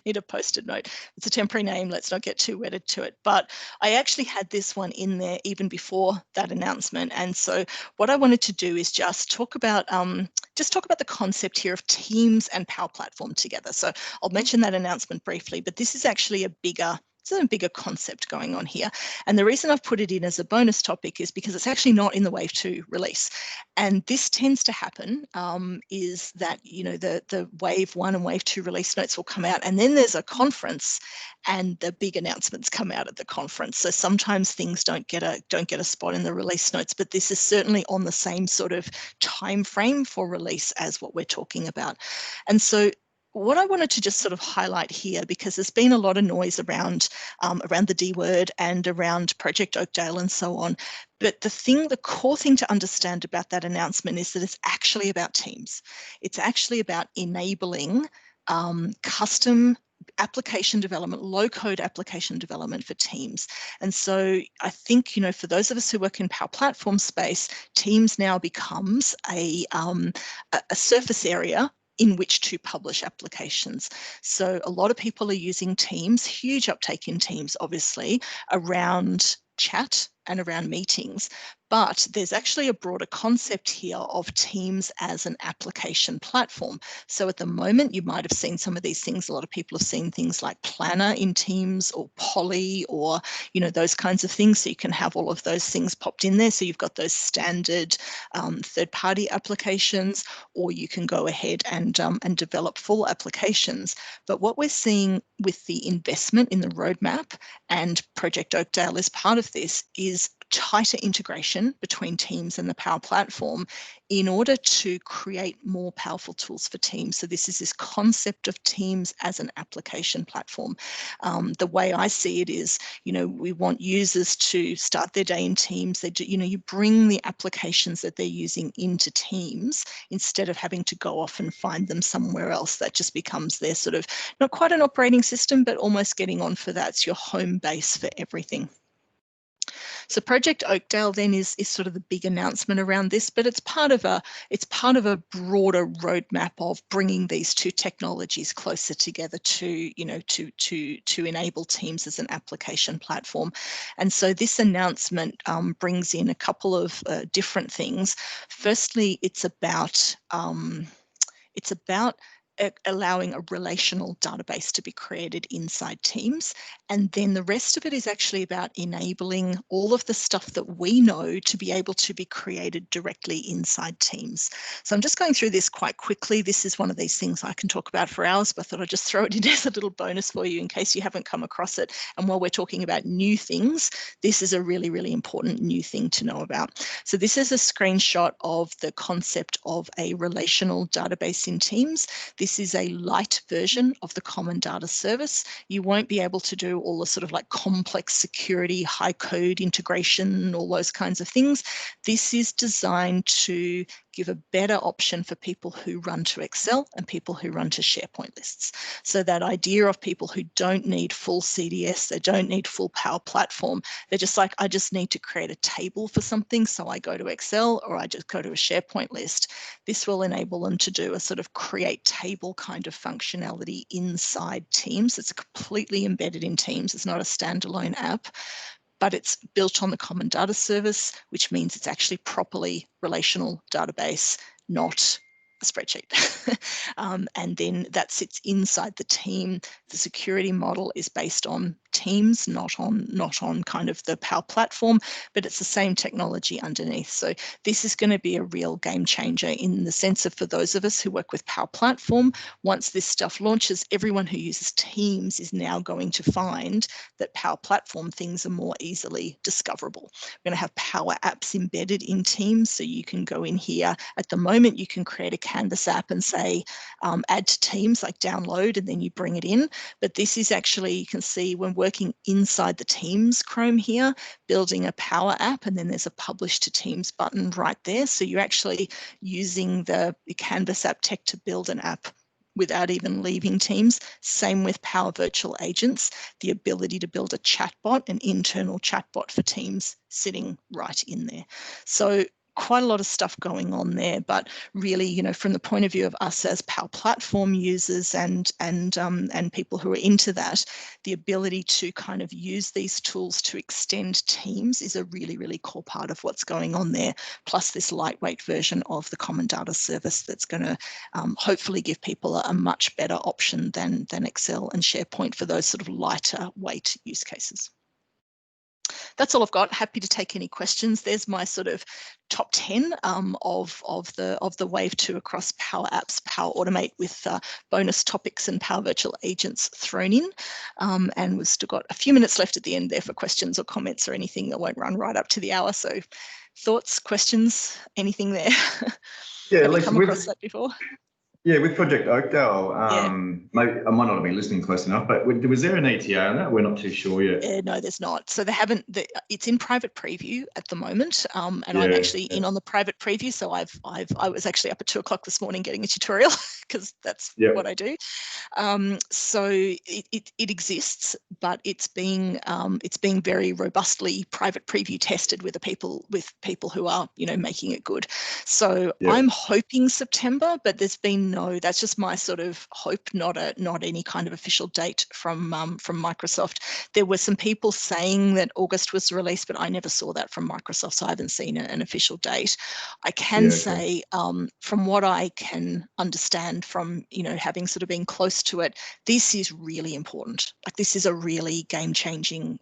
Need a post-it note. It's a temporary name. Let's not get too wedded to it. But I actually had this one in there even before that announcement. And so what I wanted to do is just talk about the concept here of Teams and Power Platform together. So I'll mention that announcement briefly, but this is actually a bigger concept going on here. And the reason I've put it in as a bonus topic is because it's actually not in the Wave 2 release. And this tends to happen is that, the Wave 1 and Wave 2 release notes will come out, and then there's a conference and the big announcements come out at the conference. So sometimes things don't get a spot in the release notes, but this is certainly on the same sort of time frame for release as what we're talking about. And so what I wanted to just sort of highlight here, because there's been a lot of noise around the D word and around Project Oakdale and so on. But the core thing to understand about that announcement is that it's actually about Teams. It's actually about enabling custom application development, low-code application development for Teams. And so I think, for those of us who work in Power Platform space, Teams now becomes a surface area in which to publish applications. So a lot of people are using Teams, huge uptake in Teams, obviously, around chat and around meetings. But there's actually a broader concept here of Teams as an application platform. So at the moment, you might have seen some of these things. A lot of people have seen things like Planner in Teams or Poly or, those kinds of things. So you can have all of those things popped in there. So you've got those standard third-party applications, or you can go ahead and develop full applications. But what we're seeing with the investment in the roadmap, and Project Oakdale is part of this, is is tighter integration between Teams and the Power Platform in order to create more powerful tools for Teams. So this is this concept of Teams as an application platform. The way I see it is, we want users to start their day in Teams. They do, you bring the applications that they're using into Teams instead of having to go off and find them somewhere else. That just becomes their sort of, not quite an operating system, but almost getting on for that. It's your home base for everything. So Project Oakdale then is sort of the big announcement around this, but it's part of a broader roadmap of bringing these two technologies closer together to enable Teams as an application platform. And so this announcement brings in a couple of different things. Firstly, it's about allowing a relational database to be created inside Teams. And then the rest of it is actually about enabling all of the stuff that we know to be able to be created directly inside Teams. So I'm just going through this quite quickly. This is one of these things I can talk about for hours, but I thought I'd just throw it in as a little bonus for you in case you haven't come across it. And while we're talking about new things, this is a really, really important new thing to know about. So this is a screenshot of the concept of a relational database in Teams. This is a light version of the Common Data Service. You won't be able to do all the sort of like complex security, high code integration, all those kinds of things. This is designed to give a better option for people who run to Excel and people who run to SharePoint lists. So that idea of people who don't need full CDS, they don't need full Power Platform, they're just like, I just need to create a table for something, so I go to Excel or I just go to a SharePoint list. This will enable them to do a sort of create table kind of functionality inside Teams. It's completely embedded in Teams. It's not a standalone app, but it's built on the Common Data Service, which means it's actually properly relational database, not a spreadsheet. And then that sits inside the team. The security model is based on Teams, not on kind of the Power Platform, but it's the same technology underneath. So this is going to be a real game changer in the sense of, for those of us who work with Power Platform, once this stuff launches, everyone who uses Teams is now going to find that Power Platform things are more easily discoverable. We're going to have Power Apps embedded in Teams, so you can go in here. At the moment, you can create a Canvas app and say, add to Teams, like download, and then you bring it in. But this is actually, you can see when working inside the Teams Chrome here, building a Power App, and then there's a Publish to Teams button right there. So you're actually using the Canvas app tech to build an app without even leaving Teams. Same with Power Virtual Agents, the ability to build a chatbot, an internal chatbot for Teams sitting right in there. So quite a lot of stuff going on there, but really, from the point of view of us as Power Platform users and people who are into that, the ability to kind of use these tools to extend Teams is a really, really core part of what's going on there. Plus this lightweight version of the Common Data Service that's going to hopefully give people a much better option than Excel and SharePoint for those sort of lighter weight use cases. That's all I've got. Happy to take any questions. There's my sort of top 10 of the wave 2 across Power Apps, Power Automate, with bonus topics and Power Virtual Agents thrown in. And we've still got a few minutes left at the end there for questions or comments or anything that won't run right up to the hour. So thoughts, questions, anything there? Yeah, have you come across that before? Yeah, with Project Oakdale, Yeah. maybe I might not have been listening close enough, but was there an ETA on that? We're not too sure yet. No, there's not. So they haven't. It's in private preview at the moment, and Yeah, I'm actually in on the private preview. So I was actually up at 2 o'clock this morning getting a tutorial because that's what I do. So it exists, but it's being very robustly private preview tested with people who are making it good. So I'm hoping September, but there's been that's just my sort of hope, not any kind of official date from Microsoft. There were some people saying that August was the release, but I never saw that from Microsoft, so I haven't seen an official date. I can say from what I can understand from having sort of been close to it, this is really important. Like, this is a really game-changing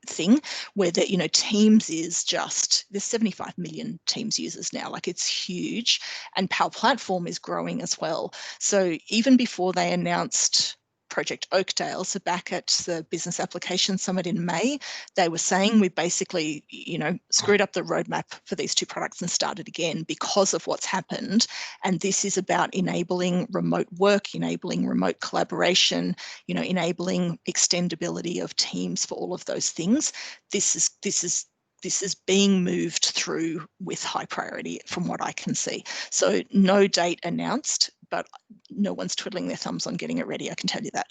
thing where Teams is just, there's 75 million Teams users now. Like, it's huge, and Power Platform is growing as well. So even before they announced Project Oakdale. So back at the Business Application Summit in May, they were saying we basically, screwed up the roadmap for these two products and started again because of what's happened. And this is about enabling remote work, enabling remote collaboration, enabling extendability of teams for all of those things. This is being moved through with high priority from what I can see. So no date announced, but no one's twiddling their thumbs on getting it ready, I can tell you that.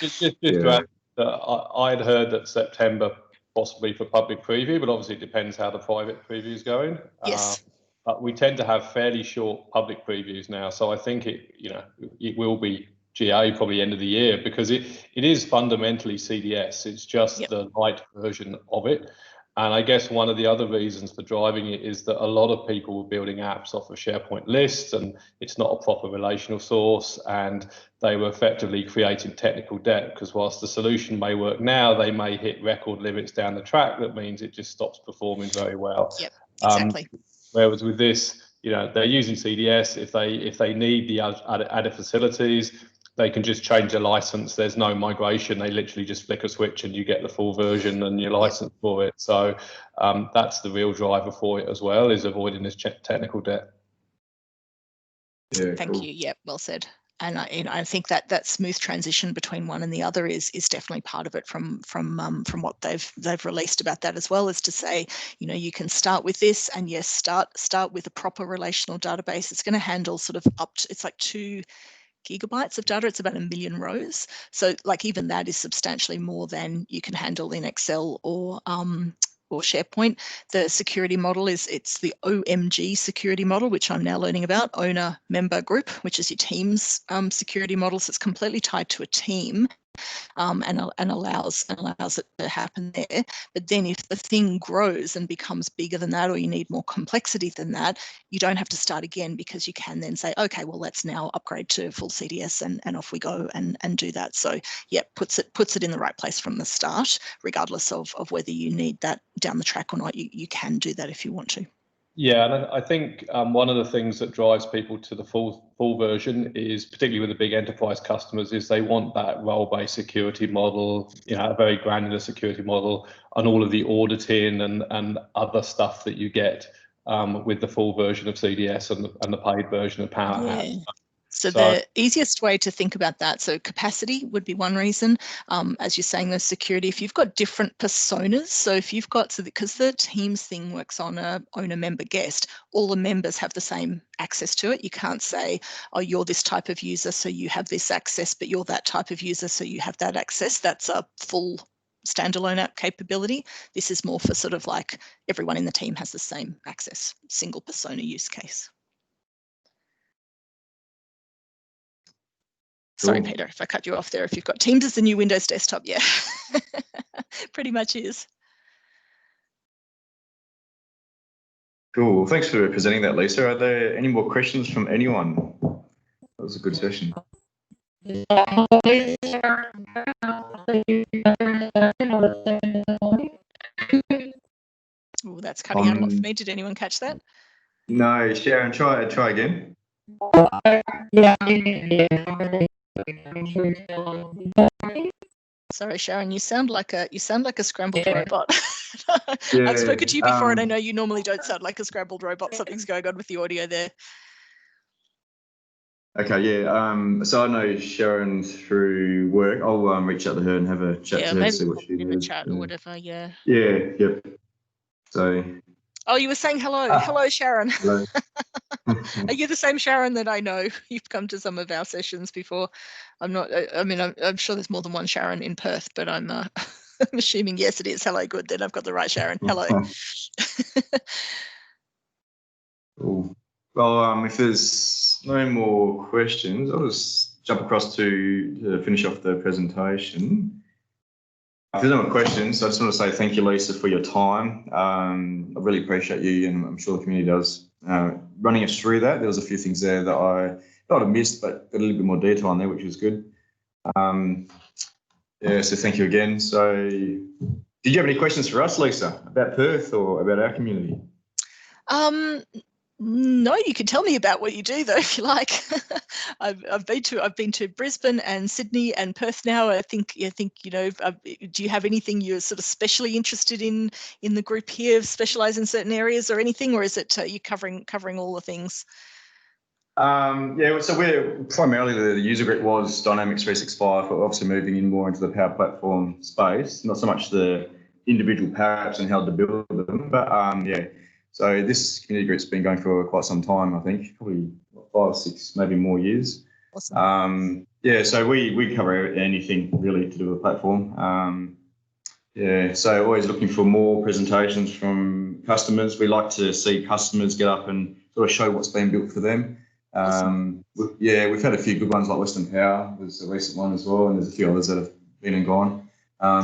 Just to add, I'd heard that September possibly for public preview, but obviously it depends how the private preview is going. Yes. But we tend to have fairly short public previews now, so I think it will be GA probably end of the year, because it is fundamentally CDS. It's just the light version of it. And I guess one of the other reasons for driving it is that a lot of people were building apps off of SharePoint lists, and it's not a proper relational source, and they were effectively creating technical debt, because whilst the solution may work now, they may hit record limits down the track. That means it just stops performing very well. Yep, exactly. Whereas with this, they're using CDS. If they need the added facilities, they can just change the license. There's no migration. They literally just flick a switch and you get the full version and your license for it. So that's the real driver for it as well, is avoiding this technical debt. Yeah, Thank you. Yeah, well said. And I think that smooth transition between one and the other is definitely part of it from what they've released about that as well, is to say, you can start with this, and yes, start with a proper relational database. It's going to handle sort of up to, it's like 2 gigabytes of data. It's about 1 million rows. So like even that is substantially more than you can handle in Excel or SharePoint. The security model it's the OMG security model, which I'm now learning about, owner member group, which is your team's security model. So it's completely tied to a team. And allows it to happen there. But then if the thing grows and becomes bigger than that, or you need more complexity than that, you don't have to start again, because you can then say, okay, well, let's now upgrade to full CDS and off we go and do that. So yeah, puts it in the right place from the start, regardless of whether you need that down the track or not. You can do that if you want to. Yeah, and I think one of the things that drives people to the full version is, particularly with the big enterprise customers, is they want that role-based security model, a very granular security model, and all of the auditing and other stuff that you get with the full version of CDS and the paid version of Power Apps. So the easiest way to think about that, so capacity would be one reason. As you're saying, the security, if you've got different personas, so if you've got, because the Teams thing works on a owner member guest, all the members have the same access to it. You can't say, oh, you're this type of user, so you have this access, but you're that type of user, so you have that access. That's a full standalone app capability. This is more for sort of like everyone in the team has the same access, single persona use case. Sorry, Peter, if I cut you off there. If you've got Teams as the new Windows desktop, yeah, pretty much is. Cool. Thanks for presenting that, Lisa. Are there any more questions from anyone? That was a good session. Oh, that's cutting out a lot for me. Did anyone catch that? No, Sharon, try again. Sorry, Sharon, you sound like a scrambled robot. Yeah, I've spoken to you before, and I know you normally don't sound like a scrambled robot. Something's going on with the audio there. Okay, yeah. So I know Sharon through work. I'll reach out to her and have a chat to her to see what she in does. the chat or whatever. Yeah. Yeah. Yep. So. Oh, you were saying hello. Hello, Sharon. Hello. Are you the same Sharon that I know? You've come to some of our sessions before. I'm not. I mean, I'm sure there's more than one Sharon in Perth, but I'm I'm assuming yes, it is. Hello, good. Then I've got the right Sharon. Hello. Cool. Well, if there's no more questions, I'll just jump across to finish off the presentation. If there's no more questions, I just want to say thank you, Lisa, for your time. I really appreciate you, and I'm sure the community does, running us through that. There was a few things there that I might have missed, but got a little bit more detail on there, which was good. Yeah, so thank you again. So did you have any questions for us, Lisa, about Perth or about our community? No, you can tell me about what you do though, if you like. I've been to Brisbane and Sydney and Perth now. I think you know. Do you have anything you're sort of specially interested in the group here? Specialize in certain areas or anything, or is it you covering all the things? Yeah, so we're primarily the user group was Dynamics 365, but obviously moving in more into the Power Platform space. Not so much the individual Power Apps and how to build them, but yeah. So this community group's been going for quite some time, I think, probably 5 or 6, maybe more years. Awesome. Yeah, so we cover anything really to do with the platform. Yeah, so always looking for more presentations from customers. We like to see customers get up and sort of show what's been built for them. Awesome. We've had a few good ones like Western Power was a recent one as well, and there's a few others that have been and gone.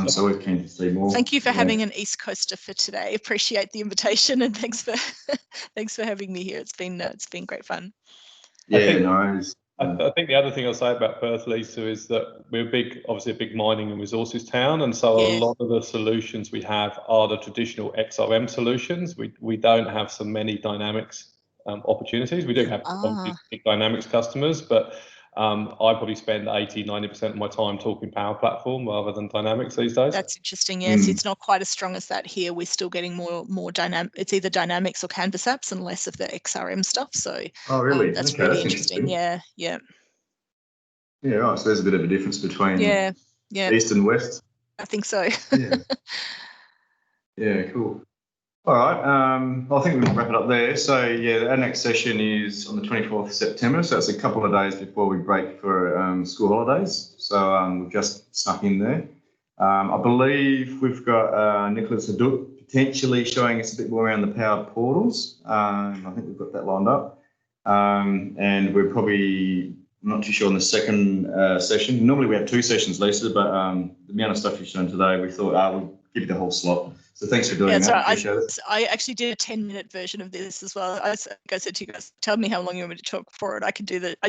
So we're keen to see more. Thank you for having an East Coaster for today. Appreciate the invitation, and thanks for having me here. It's been great fun. Yeah, nice. I think the other thing I'll say about Perth, Lisa, is that we're obviously a big mining and resources town, and so a lot of the solutions we have are the traditional XRM solutions. We don't have so many Dynamics opportunities. We do have big Dynamics customers, but I probably spend 80-90% of my time talking Power Platform rather than Dynamics these days. That's interesting. Yes, it's not quite as strong as that here. We're still getting more dynamic. It's either Dynamics or Canvas apps, and less of the XRM stuff. So, oh, really? That's really interesting. Yeah. Yeah, right. So there's a bit of a difference between East and West. I think so. Yeah, cool. All right, I think we can wrap it up there. So yeah, our next session is on the 24th of September. So it's a couple of days before we break for school holidays. So we've just snuck in there. I believe we've got Nicholas Hadouk potentially showing us a bit more around the Power Portals. I think we've got that lined up. And we're probably not too sure on the second session. Normally we have 2 sessions, Lisa, but the amount of stuff you've shown today, we thought we'll give you the whole slot. So thanks for doing that. Appreciate it. I actually did a 10-minute version of this as well. I said to you guys, tell me how long you want me to talk for it. I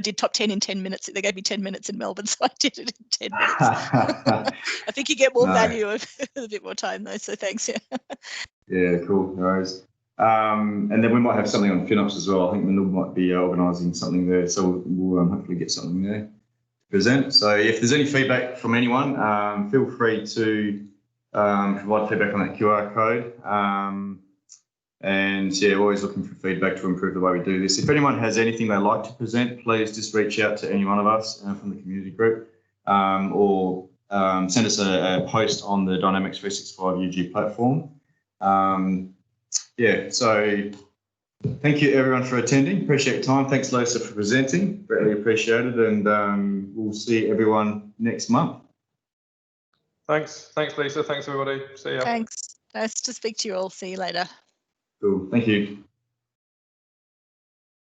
did top 10 in 10 minutes. They gave me 10 minutes in Melbourne, so I did it in 10 minutes. I think you get more value of a bit more time though, so thanks. Yeah, cool. No worries. And then we might have something on FinOps as well. I think Manil might be organising something there, so we'll hopefully get something there to present. So if there's any feedback from anyone, feel free to provide feedback on that QR code. And yeah, always looking for feedback to improve the way we do this. If anyone has anything they'd like to present, please just reach out to any one of us from the community group, or send us a post on the Dynamics 365 UG platform. Yeah, so thank you everyone for attending. Appreciate your time. Thanks, Lisa, for presenting. Greatly appreciated, and we'll see everyone next month. Thanks, Lisa. Thanks, everybody. See ya. Thanks. Nice to speak to you all. See you later. Cool. Thank you.